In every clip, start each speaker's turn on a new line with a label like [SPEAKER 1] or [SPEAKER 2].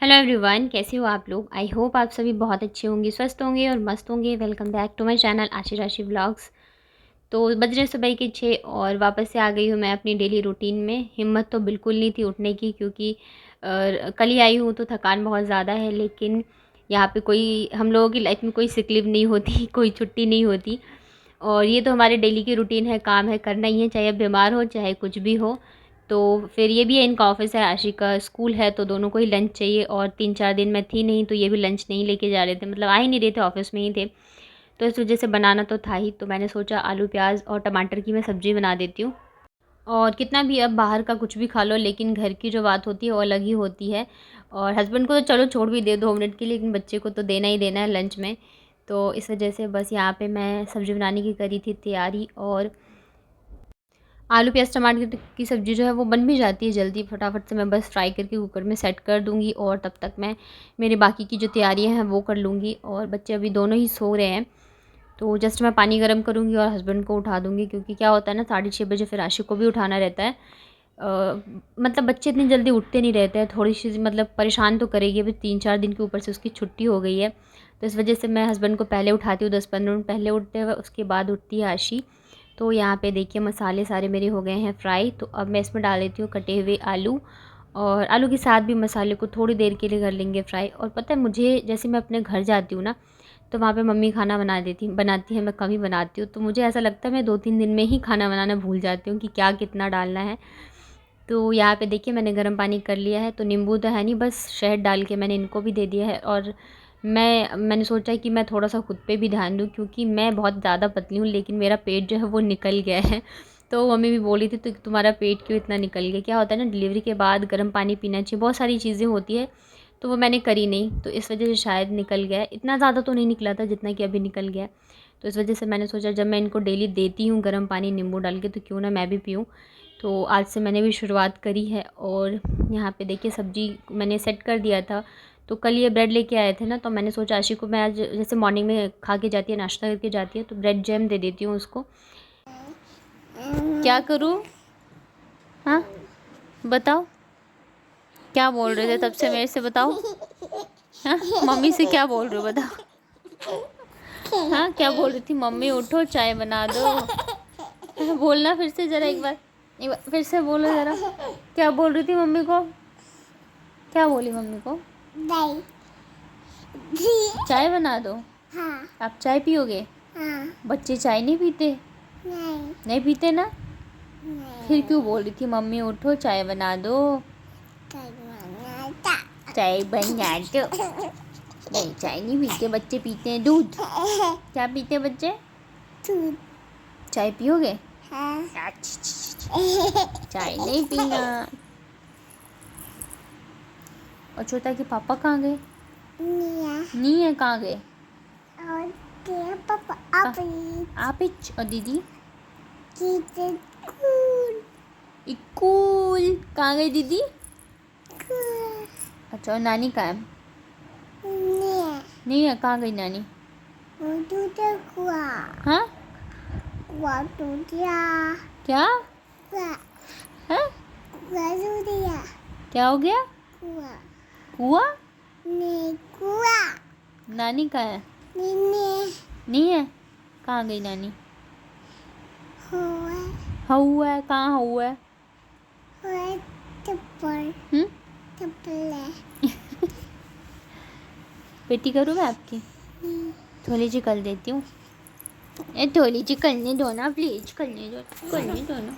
[SPEAKER 1] Hello everyone, कैसे हो आप लोग। आई होप आप सभी बहुत अच्छे होंगे, स्वस्थ होंगे और मस्त होंगे। Welcome back to my channel Aashi Rashi vlogs. तो बज रहे सुबह के 6 और वापस से आ गई हूँ मैं अपनी डेली रूटीन में। हिम्मत तो बिल्कुल नहीं थी उठने की, क्योंकि कल ही आई हूँ तो थकान बहुत ज़्यादा है। लेकिन यहाँ पे कोई, हम लोगों की लाइफ में कोई सिक लीव नहीं होती कोई छुट्टी नहीं होती। और ये तो हमारे डेली की रूटीन है, काम है, करना ही है, चाहे अब बीमार हो चाहे कुछ भी हो। तो फिर ये भी है, इनका ऑफिस है, आशी का स्कूल है, तो दोनों को ही लंच चाहिए। और 3-4 दिन मैं थी नहीं तो ये भी लंच नहीं लेके जा रहे थे, मतलब आ ही नहीं रहे थे, ऑफिस में ही थे। तो इस वजह से बनाना तो था ही, तो मैंने सोचा आलू प्याज और टमाटर की मैं सब्ज़ी बना देती हूँ। और कितना भी अब बाहर का कुछ भी खा लो, लेकिन घर की जो बात होती है वो अलग ही होती है। और हस्बैंड को तो चलो छोड़ भी दे 2 मिनट के लिए, लेकिन बच्चे को तो देना ही देना है लंच में। तो इस वजह से बस यहाँ पे मैं सब्ज़ी बनाने की करी थी तैयारी। और आलू प्याज टमाटर की सब्ज़ी जो है वो बन भी जाती है जल्दी, फटाफट से मैं बस फ्राई करके कुकर में सेट कर दूँगी। और तब तक मैं मेरे बाकी की जो तैयारियाँ हैं वो कर लूँगी। और बच्चे अभी दोनों ही सो रहे हैं, तो जस्ट मैं पानी गर्म करूँगी और हस्बैंड को उठा दूँगी, क्योंकि क्या होता है ना, 6:30 बजे फिर आशिक को भी उठाना रहता है। मतलब बच्चे इतनी जल्दी उठते नहीं रहते हैं, थोड़ी सी मतलब परेशान तो करेगी। अभी 3-4 दिन के ऊपर से उसकी छुट्टी हो गई है, तो इस वजह से मैं हस्बैंड को पहले उठाती हूँ, 10-15 मिनट पहले उठते हुए, उसके बाद उठती है आशी। तो यहाँ पे देखिए मसाले सारे मेरे हो गए हैं फ्राई। तो अब मैं इसमें डाल देती हूँ कटे हुए आलू, और आलू के साथ भी मसाले को थोड़ी देर के लिए कर लेंगे फ्राई। और पता है मुझे, जैसे मैं अपने घर जाती हूँ ना, तो वहाँ पे मम्मी खाना बनाती है, मैं कम ही बनाती हूँ। तो मुझे ऐसा लगता है मैं 2-3 दिन में ही खाना बनाना भूल जाती हूँ कि क्या कितना डालना है। तो यहाँ पे देखिए मैंने गर्म पानी कर लिया है, तो नींबू तो है नहीं, बस शहद डाल के मैंने इनको भी दे दिया है। और मैंने सोचा है कि मैं थोड़ा-सा खुद पे भी ध्यान दूँ, क्योंकि मैं बहुत ज़्यादा पतली हूँ, लेकिन मेरा पेट जो है वो निकल गया है। तो मम्मी भी बोली थी, तो तुम्हारा पेट क्यों इतना निकल गया? क्या होता है ना, डिलीवरी के बाद गर्म पानी पीना चाहिए, बहुत सारी चीज़ें होती है। तो वो मैंने करी नहीं, तो इस वजह से शायद निकल गया है। इतना ज़्यादा तो नहीं निकला था जितना कि अभी निकल गया है। तो इस वजह से मैंने सोचा, जब मैं इनको डेली देती हूँ गर्म पानी नींबू डाल के, तो क्यों ना मैं भी पीऊँ। तो आज से मैंने भी शुरुआत करी है। और यहाँ पे देखिए सब्ज़ी मैंने सेट कर दिया था। तो कल ये ब्रेड लेके आए थे ना, तो मैंने सोचा आशी को मैं आज, जैसे मॉर्निंग में खा के जाती है, नाश्ता करके जाती है, तो ब्रेड जैम दे देती हूँ उसको। क्या करूँ? हाँ, बताओ क्या बोल रहे थे तब से मेरे से, बताओ। हाँ, मम्मी से क्या बोल रहे हो बताओ। हाँ, क्या बोल रही थी? मम्मी उठो चाय बना दो। हाँ, बोलना फिर से ज़रा, एक बार फिर से बोलो ज़रा। क्या बोल रही थी मम्मी को? क्या बोली मम्मी को? चाय बना दो। हाँ। आप चाय पियोगे? हाँ। बच्चे चाय नहीं पीते? नहीं पीते ना? नहीं। फिर क्यों बोल रही थी मम्मी उठो चाय बना दो? चाय बना दो। नहीं, चाय नहीं पीते बच्चे, पीते हैं दूध। क्या पीते हैं बच्चे? दूध। चाय पियोगे? हाँ। चाय नहीं पीना। और छोटा के पापा कहाँ गए? नहीं है, कहाँ गए? और पापा आप ही और दीदी स्कूल कहाँ गई दीदी? अच्छा, और नानी कहाँ है? नहीं है, कहाँ गई नानी? हाँ, क्या है? क्या हो गया? कुआ? नानी कहाँ है? नहीं है, कहाँ गई नानी? हुआ है, कहाँ हुआ है? पेटी करूँ मैं आपकी? थोड़ी सी कर देती हूँ। थोड़ी सी करने दो ना प्लीज, करने दो ना।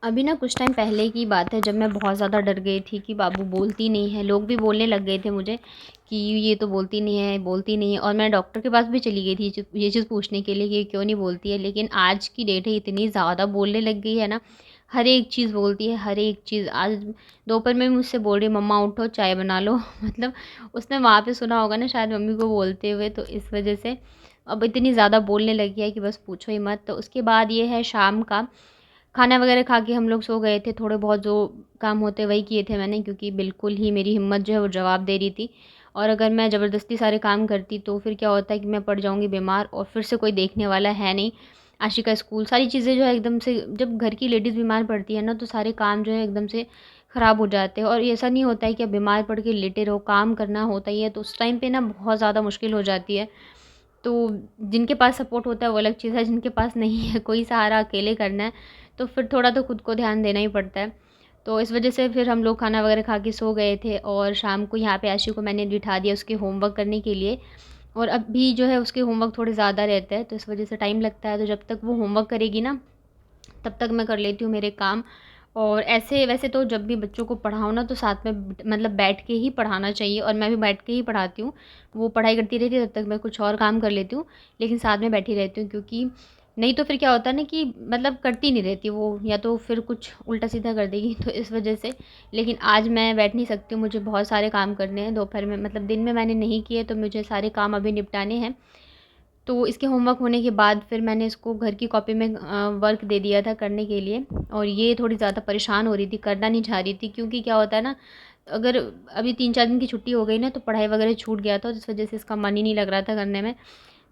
[SPEAKER 1] अभी ना कुछ टाइम पहले की बात है, जब मैं बहुत ज़्यादा डर गई थी कि बाबू बोलती नहीं है। लोग भी बोलने लग गए थे मुझे कि ये तो बोलती नहीं है, बोलती नहीं है। और मैं डॉक्टर के पास भी चली गई थी ये चीज़ पूछने के लिए कि क्यों नहीं बोलती है। लेकिन आज की डेट है, इतनी ज़्यादा बोलने लग गई है ना, हर एक चीज़ बोलती है, हर एक चीज़। आज दोपहर में मुझसे बोल रही, मम्मा उठो चाय बना लो। मतलब उसने वहाँ पे सुना होगा ना शायद मम्मी को बोलते हुए, तो इस वजह से अब इतनी ज़्यादा बोलने लगी है कि बस पूछो ही मत। तो उसके बाद ये है शाम का खाना वगैरह खा के हम लोग सो गए थे। थोड़े बहुत जो काम होते वही किए थे मैंने, क्योंकि बिल्कुल ही मेरी हिम्मत जो है वो जवाब दे रही थी। और अगर मैं ज़बरदस्ती सारे काम करती तो फिर क्या होता है कि मैं पड़ जाऊँगी बीमार, और फिर से कोई देखने वाला है नहीं। आशी का स्कूल, सारी चीज़ें जो है एकदम से, जब घर की लेडीज़ बीमार पड़ती है ना, तो सारे काम जो है एकदम से ख़राब हो जाते हैं। और ऐसा नहीं होता है कि आप बीमार पड़ के लेटे रहो, काम करना होता ही है, तो उस टाइम पे ना बहुत ज़्यादा मुश्किल हो जाती है। तो जिनके पास सपोर्ट होता है वो अलग चीज़ है, जिनके पास नहीं है, कोई सहारा, अकेले करना है, तो फिर थोड़ा तो खुद को ध्यान देना ही पड़ता है। तो इस वजह से फिर हम लोग खाना वगैरह खा के सो गए थे और शाम को यहाँ पे आशी को मैंने बिठा दिया उसके होमवर्क करने के लिए। और अभी जो है उसके होमवर्क थोड़े ज़्यादा रहते हैं, तो इस वजह से टाइम लगता है। तो जब तक वो होमवर्क करेगी ना, तब तक मैं कर लेती हूँ मेरे काम। और ऐसे वैसे तो जब भी बच्चों को पढ़ाओ ना, तो साथ में मतलब बैठ के ही पढ़ाना चाहिए, और मैं भी बैठ के ही पढ़ाती हूँ। वो पढ़ाई करती रहती है, तब तक मैं कुछ और काम कर लेती हूँ, लेकिन साथ में बैठी रहती हूँ, क्योंकि नहीं तो फिर क्या होता है ना कि मतलब करती नहीं रहती वो, या तो फिर कुछ उल्टा सीधा कर देगी, तो इस वजह से। लेकिन आज मैं बैठ नहीं सकती हूँ, मुझे बहुत सारे काम करने हैं दोपहर में, मतलब दिन में मैंने नहीं किए, तो मुझे सारे काम अभी निपटाने हैं। तो इसके होमवर्क होने के बाद फिर मैंने इसको घर की कॉपी में वर्क दे दिया था करने के लिए। और ये थोड़ी ज़्यादा परेशान हो रही थी, करना नहीं चाह रही थी, क्योंकि क्या होता है ना, अगर अभी 3-4 दिन की छुट्टी हो गई ना, तो पढ़ाई वगैरह छूट गया था, जिस वजह से इसका मन ही नहीं लग रहा था करने में।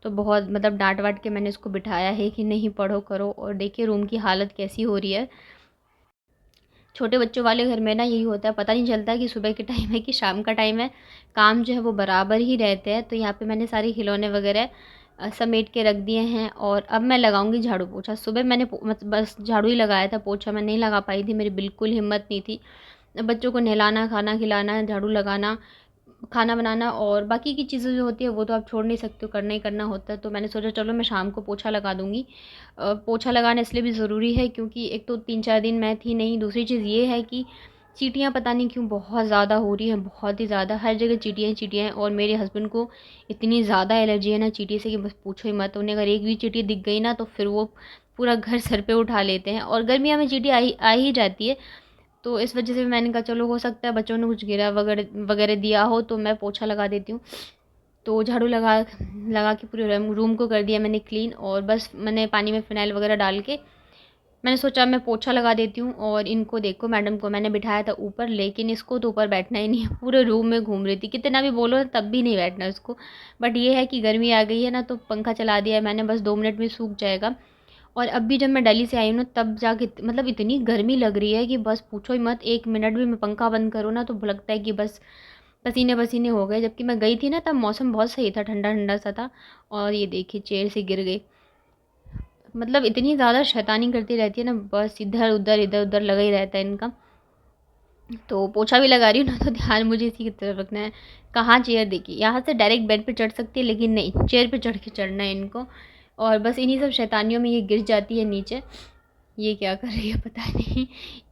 [SPEAKER 1] तो बहुत मतलब डांट वाट के मैंने इसको बिठाया है कि नहीं पढ़ो करो। और देखिए रूम की हालत कैसी हो रही है। छोटे बच्चों वाले घर में ना यही होता है, पता नहीं चलता कि सुबह के टाइम है कि शाम का टाइम है, काम जो है वो बराबर ही रहते हैं। तो यहाँ पे मैंने सारे खिलौने वगैरह समेट के रख दिए हैं, और अब मैं लगाऊंगी झाड़ू पोछा। सुबह मैंने बस झाड़ू ही लगाया था, पोछा मैं नहीं लगा पाई थी, मेरी बिल्कुल हिम्मत नहीं थी। बच्चों को नहलाना, खाना खिलाना, झाड़ू लगाना, खाना बनाना और बाकी की चीज़ें जो होती है वो तो आप छोड़ नहीं सकते हो, करना ही करना होता है। तो मैंने सोचा चलो मैं शाम को पोछा लगा दूँगी। पोछा लगाना इसलिए भी ज़रूरी है क्योंकि एक तो 3-4 दिन मैं थी नहीं, दूसरी चीज़ ये है कि चींटियाँ पता नहीं क्यों बहुत ज़्यादा हो रही हैं, बहुत ही ज़्यादा, हर जगह चींटियाँ ही चींटियाँ हैं। और मेरे हस्बैंड को इतनी ज़्यादा एलर्जी है ना चींटी से कि बस पूछो ही मत। उन्हें अगर एक भी चींटी दिख गई ना, तो फिर वो पूरा घर सर पे उठा लेते हैं। और गर्मियों में चींटी आ ही जाती है, तो इस वजह से मैंने कहा चलो हो सकता है बच्चों ने कुछ गिरा वगैरह वगैरह दिया हो, तो मैं पोछा लगा देती हूँ। तो झाड़ू लगा लगा के पूरे रूम को कर दिया मैंने क्लीन, और बस मैंने पानी में फ़िनाइल वगैरह डाल के मैंने सोचा मैं पोछा लगा देती हूँ। और इनको देखो, मैडम को मैंने बिठाया था ऊपर, लेकिन इसको तो ऊपर बैठना ही नहीं है, पूरे रूम में घूम रही थी, कितना भी बोलो तब भी नहीं बैठना इसको। बट ये है कि गर्मी आ गई है ना, तो पंखा चला दिया है मैंने, बस 2 मिनट में सूख जाएगा। और अब भी जब मैं दिल्ली से आई हूँ ना, तब जाके मतलब इतनी गर्मी लग रही है कि बस पूछो ही मत। 1 मिनट भी मैं पंखा बंद करूँ ना, तो लगता है कि बस पसीने पसीने हो गए। जबकि मैं गई थी ना, तब मौसम बहुत सही था, ठंडा ठंडा सा था। और ये देखिए चेयर से गिर गई। मतलब इतनी ज़्यादा शैतानी करती रहती है ना, बस इधर उधर लगा ही रहता है इनका। तो पोछा भी लगा रही हूँ ना, तो ध्यान मुझे इसी की तरफ रखना है। कहाँ चेयर देखिए, यहाँ से डायरेक्ट बेड पे चढ़ सकती है, लेकिन नहीं, चेयर पे चढ़ के चढ़ना है इनको। और बस इन्हीं सब शैतानियों में ये गिर जाती है नीचे। ये क्या कर रही है पता नहीं।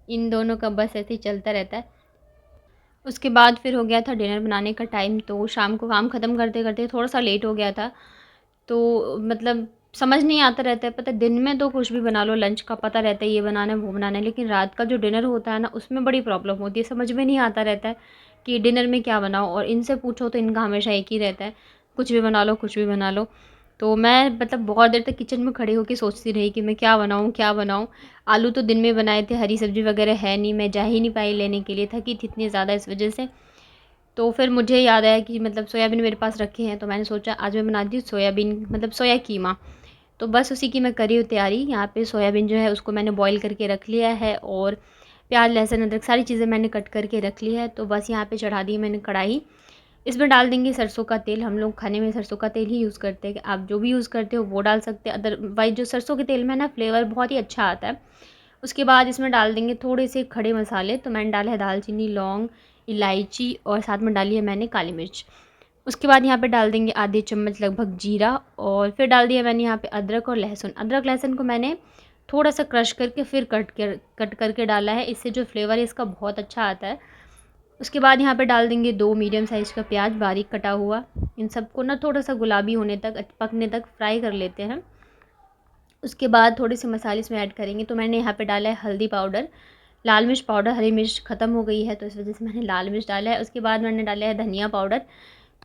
[SPEAKER 1] इन दोनों का बस ऐसे ही चलता रहता है। उसके बाद फिर हो गया था डिनर बनाने का टाइम, तो शाम को काम ख़त्म करते करते थोड़ा सा लेट हो गया था। तो मतलब समझ नहीं आता रहता है, पता है दिन में तो कुछ भी बना लो, लंच का पता रहता है ये बनाना है वो बनाना है, लेकिन रात का जो डिनर होता है ना, उसमें बड़ी प्रॉब्लम होती है, समझ में नहीं आता रहता है कि डिनर में क्या बनाओ। और इनसे पूछो तो इनका हमेशा एक ही रहता है, कुछ भी बना लो, कुछ भी बना लो। तो मैं मतलब बहुत देर तक किचन में खड़ी होकर सोचती रही कि मैं क्या बनाऊँ क्या बनाऊँ। आलू तो दिन में बनाए थे, हरी सब्ज़ी वगैरह है नहीं, मैं जा ही नहीं पाई लेने के लिए, थकी थी इतनी ज़्यादा इस वजह से। तो फिर मुझे याद आया कि मतलब सोयाबीन मेरे पास रखे हैं, तो मैंने सोचा आज मैं बनाती हूँ सोयाबीन, मतलब सोया कीमा। तो बस उसी की मैं कर रही हूँ तैयारी। यहाँ पे सोयाबीन जो है उसको मैंने बॉईल करके रख लिया है, और प्याज लहसुन अदरक सारी चीज़ें मैंने कट करके रख ली है। तो बस यहाँ पे चढ़ा दी मैंने कढ़ाई। इसमें डाल देंगे सरसों का तेल, हम लोग खाने में सरसों का तेल ही यूज़ करते हैं, आप जो भी यूज़ करते हो वो डाल सकते हैं। अदरवाइज जो सरसों के तेल में ना फ्लेवर बहुत ही अच्छा आता है। उसके बाद इसमें डाल देंगे थोड़े से खड़े मसाले, तो मैंने डाला है दालचीनी, लौंग, इलायची, और साथ में डाली है मैंने काली मिर्च। उसके बाद यहाँ पे डाल देंगे आधे चम्मच लगभग जीरा, और फिर डाल दिया मैंने यहाँ पे अदरक और लहसुन। अदरक लहसुन को मैंने थोड़ा सा क्रश करके फिर कट करके डाला है, इससे जो फ्लेवर है इसका बहुत अच्छा आता है। उसके बाद यहाँ पे डाल देंगे 2 मीडियम साइज़ का प्याज बारीक कटा हुआ। इन सबको ना थोड़ा सा गुलाबी होने तक, पकने तक फ्राई कर लेते हैं। उसके बाद थोड़े से मसाले इसमें ऐड करेंगे। तो मैंने यहाँ पे डाला है हल्दी पाउडर, लाल मिर्च पाउडर, हरी मिर्च ख़त्म हो गई है तो इस वजह से मैंने लाल मिर्च डाला है। उसके बाद मैंने डाला है धनिया पाउडर।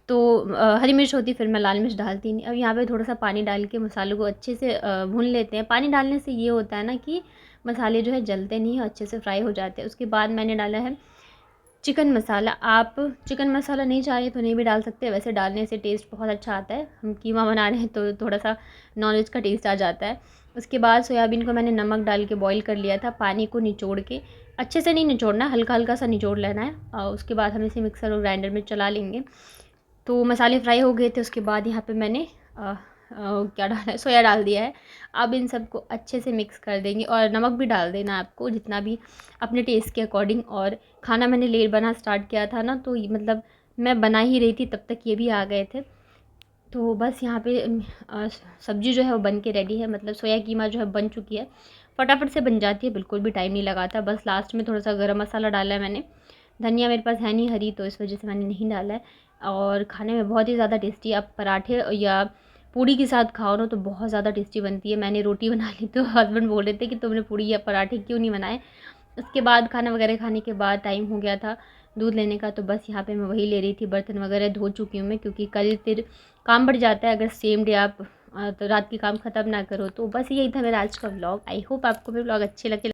[SPEAKER 1] तो हरी मिर्च होती फिर मैं लाल मिर्च डालती नहीं। अब यहाँ पे थोड़ा सा पानी डाल के मसालों को अच्छे से भून लेते हैं। पानी डालने से ये होता है ना कि मसाले जो है जलते नहीं, अच्छे से फ्राई हो जाते हैं। उसके बाद मैंने डाला है चिकन मसाला। आप चिकन मसाला नहीं चाहे तो नहीं भी डाल सकते, वैसे डालने से टेस्ट बहुत अच्छा आता है। हम कीमा बना रहे हैं तो थोड़ा सा नॉनवेज का टेस्ट आ जाता है। उसके बाद सोयाबीन को मैंने नमक डाल के बॉईल कर लिया था, पानी को निचोड़ के। अच्छे से नहीं निचोड़ना है, हल्का हल्का सा निचोड़ लेना है। उसके बाद हम इसे मिक्सर और ग्राइंडर में चला लेंगे। तो मसाले फ्राई हो गए थे, उसके बाद यहाँ पे मैंने क्या डाला है, सोया डाल दिया है। अब इन सबको अच्छे से मिक्स कर देंगे और नमक भी डाल देना आपको जितना भी अपने टेस्ट के अकॉर्डिंग। और खाना मैंने लेट बना स्टार्ट किया था ना, तो मतलब मैं बना ही रही थी तब तक ये भी आ गए थे। तो बस यहाँ पे सब्ज़ी जो है वो बन के रेडी है, मतलब सोया कीमा जो है बन चुकी है। फटाफट से बन जाती है, बिल्कुल भी टाइम नहीं लगाता। बस लास्ट में थोड़ा सा गरम मसाला डाला है मैंने, धनिया मेरे पास है नहीं हरी, तो इस वजह से मैंने नहीं डाला है। और खाने में बहुत ही ज़्यादा टेस्टी, आप पराठे या पूड़ी के साथ खाओ ना तो बहुत ज़्यादा टेस्टी बनती है। मैंने रोटी बना ली तो हस्बैंड बोल रहे थे कि तुमने पूड़ी या पराठे क्यों नहीं बनाए। उसके बाद खाना वगैरह खाने के बाद टाइम हो गया था दूध लेने का, तो बस यहाँ पे मैं वही ले रही थी। बर्तन वगैरह धो चुकी हूँ मैं, क्योंकि कल फिर काम बढ़ जाता है अगर सेम डे आप तो रात के काम ख़त्म ना करो। तो बस यही था मेरा आज का व्लॉग। आई होप आपको मेरे व्लॉग अच्छे लगे।